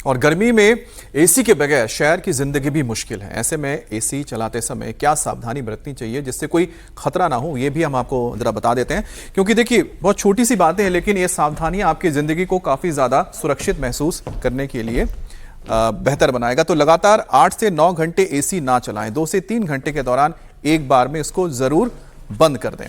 और गर्मी में एसी के बगैर शहर की जिंदगी भी मुश्किल है। ऐसे में एसी चलाते समय क्या सावधानी बरतनी चाहिए जिससे कोई खतरा ना हो, ये भी हम आपको जरा बता देते हैं। क्योंकि देखिए, बहुत छोटी सी बातें हैं, लेकिन ये सावधानियां आपकी जिंदगी को काफी ज्यादा सुरक्षित महसूस करने के लिए बेहतर बनाएगा। तो लगातार 8 से 9 घंटे एसी ना चलाएं। 2 से 3 घंटे के दौरान एक बार में इसको जरूर बंद कर दें।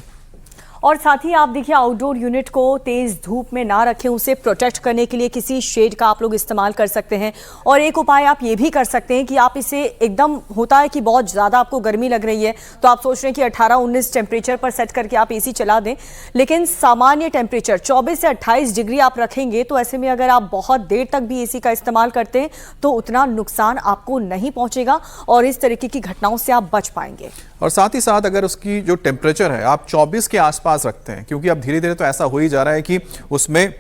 और साथ ही आप देखिए, आउटडोर यूनिट को तेज धूप में ना रखें। उसे प्रोटेक्ट करने के लिए किसी शेड का आप लोग इस्तेमाल कर सकते हैं। और एक उपाय आप ये भी कर सकते हैं कि आप इसे एकदम, होता है कि बहुत ज़्यादा आपको गर्मी लग रही है तो आप सोच रहे हैं कि 18-19 टेम्परेचर पर सेट करके आप एसी चला दें, लेकिन सामान्य टेम्परेचर 24 से 28 डिग्री आप रखेंगे। तो ऐसे में अगर आप बहुत देर तक भी एसी का इस्तेमाल करते हैं तो उतना नुकसान आपको नहीं पहुंचेगा और इस तरीके की घटनाओं से आप बच पाएंगे। और साथ ही साथ अगर उसकी जो टेम्परेचर है आप 24 के आसपास रखते हैं, क्योंकि अब धीरे धीरे तो ऐसा हो ही जा रहा है कि उसमें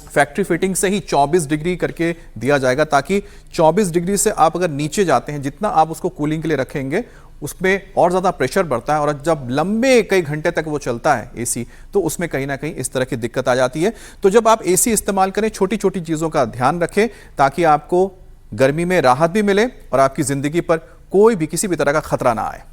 फैक्ट्री फिटिंग से ही 24 डिग्री करके दिया जाएगा, ताकि 24 डिग्री से आप अगर नीचे जाते हैं, जितना आप उसको कूलिंग के लिए रखेंगे उसमें और ज़्यादा प्रेशर बढ़ता है। और जब लंबे कई घंटे तक वो चलता है एसी, तो उसमें कहीं ना कहीं इस तरह की दिक्कत आ जाती है। तो जब आप एसी इस्तेमाल करें, छोटी छोटी चीज़ों का ध्यान रखें ताकि आपको गर्मी में राहत भी मिले और आपकी ज़िंदगी पर कोई भी किसी भी तरह का खतरा ना आए।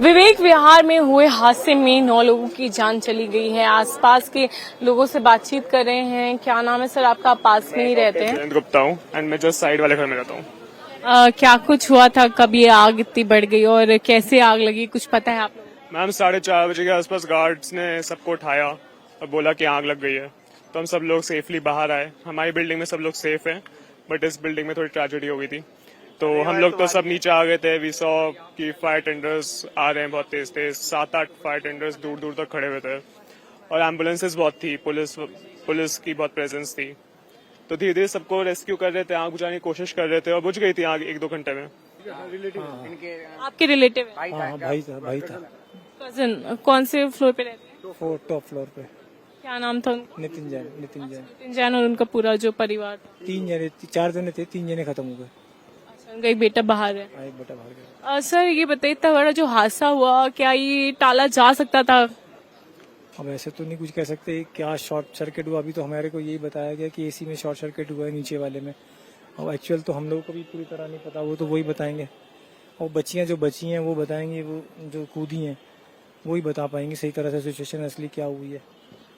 विवेक विहार में हुए हादसे में 9 लोगों की जान चली गई है। आसपास के लोगों से बातचीत कर रहे हैं। क्या नाम है सर आपका? पास में ही रहते हैं? जयंत गुप्ता हूँ एंड मैं जस्ट साइड वाले घर में रहता हूँ। क्या कुछ हुआ था? कब ये आग इतनी बढ़ गई और कैसे आग लगी, कुछ पता है आप लोगों को? मैम 4:30 बजे के आसपास गार्ड्स ने सबको उठाया और बोला कि आग लग गई है, तो हम सब लोग सेफली बाहर आए। हमारी बिल्डिंग में सब लोग सेफ हैं, बट इस बिल्डिंग में थोड़ी ट्रेजेडी हो गई थी, तो हम लोग तो सब नीचे आ गए थे। वी सॉ कि फायर टेंडर्स आ रहे हैं बहुत तेज तेज, 7-8 फायर टेंडर्स दूर दूर तक खड़े हुए थे और एम्बुलेंसेस बहुत थी, पुलिस की बहुत प्रेजेंस थी। तो धीरे धीरे सबको रेस्क्यू कर रहे थे, आग बुझाने की कोशिश कर रहे थे और बुझ गई थी आग 1-2 घंटे में। आपके रिलेटिव? भाई था। कजिन? कौन से फ्लोर पे रहते हैं? टॉप फ्लोर पे। क्या नाम था उनका? नितिन जैन। नितिन जैन। और उनका पूरा जो परिवार? 4 जने थे, 3 जने खत्म हो गए। उनका एक बेटा बाहर है। एक बेटा बाहर गया। सर ये बताइए, इतना बड़ा जो हादसा हुआ, क्या ये टाला जा सकता था? अब ऐसे तो नहीं कुछ कह सकते क्या शॉर्ट सर्किट हुआ। अभी तो हमारे को यही बताया गया कि एसी में शॉर्ट सर्किट हुआ है नीचे वाले में। और एक्चुअल तो हम लोगों को भी पूरी तरह नहीं पता, वो तो वही बताएंगे। और बच्चियां जो बची हैं वो बताएंगी, वो जो कूदी हैं वही बता पाएंगे सही तरह से सिचुएशन असली क्या हुई है।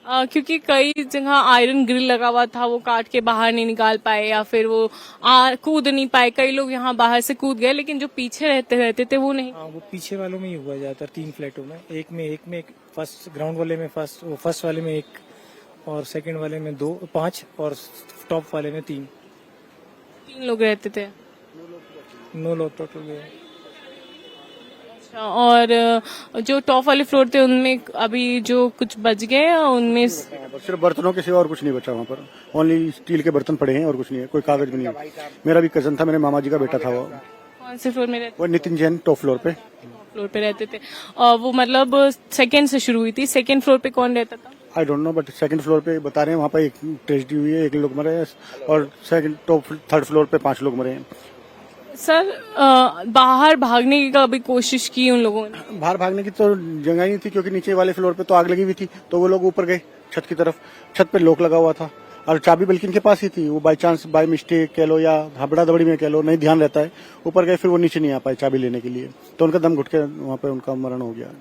क्योंकि कई जगह आयरन ग्रिल लगा हुआ था, वो काट के बाहर नहीं निकाल पाए या फिर वो कूद नहीं पाए। कई लोग यहाँ बाहर से कूद गए, लेकिन जो पीछे रहते थे वो नहीं। वो पीछे वालों में ही हुआ ज्यादातर। 3 फ्लैटों में, एक में फर्स्ट ग्राउंड वाले में फर्स्ट वाले में 1 और सेकंड वाले में 5 और टॉप वाले में 3 लोग रहते थे। 9 लोग टोटल गए। और जो टॉप वाले फ्लोर थे उनमें अभी जो कुछ बच गए, उनमें सिर्फ बर्तनों के सिवा और कुछ नहीं बचा वहाँ पर। ओनली स्टील के बर्तन पड़े हैं और कुछ नहीं है, कोई कागज भी नहीं है। मेरा भी कजन था, मेरे मामा जी का बेटा था। वो कौन से फ्लोर में रहते? वो नितिन जैन टॉप फ्लोर पे रहते थे। और वो मतलब सेकंड से शुरू हुई थी। सेकंड फ्लोर पे कौन रहता था? I don't know, but second floor पे बता रहे हैं, वहाँ पे एक ट्रेजेडी हुई है, 1 लोग मरे हैं। और थर्ड फ्लोर पे 5 लोग मरे हैं। सर बाहर भागने की कभी कोशिश की उन लोगों ने? बाहर भागने की तो जगह ही नहीं थी, क्योंकि नीचे वाले फ्लोर पे तो आग लगी हुई थी। तो वो लोग ऊपर गए छत की तरफ। छत पे लॉक लगा हुआ था और चाबी बल्कि इनके पास ही थी। वो बाई चांस, बाय मिस्टेक कह लो या हबड़ा दबड़ी में कह लो, नहीं ध्यान रहता है, ऊपर गए, फिर वो नीचे नहीं आ पाए चाबी लेने के लिए, तो उनका दम घुट के वहाँ पे उनका मरण हो गया।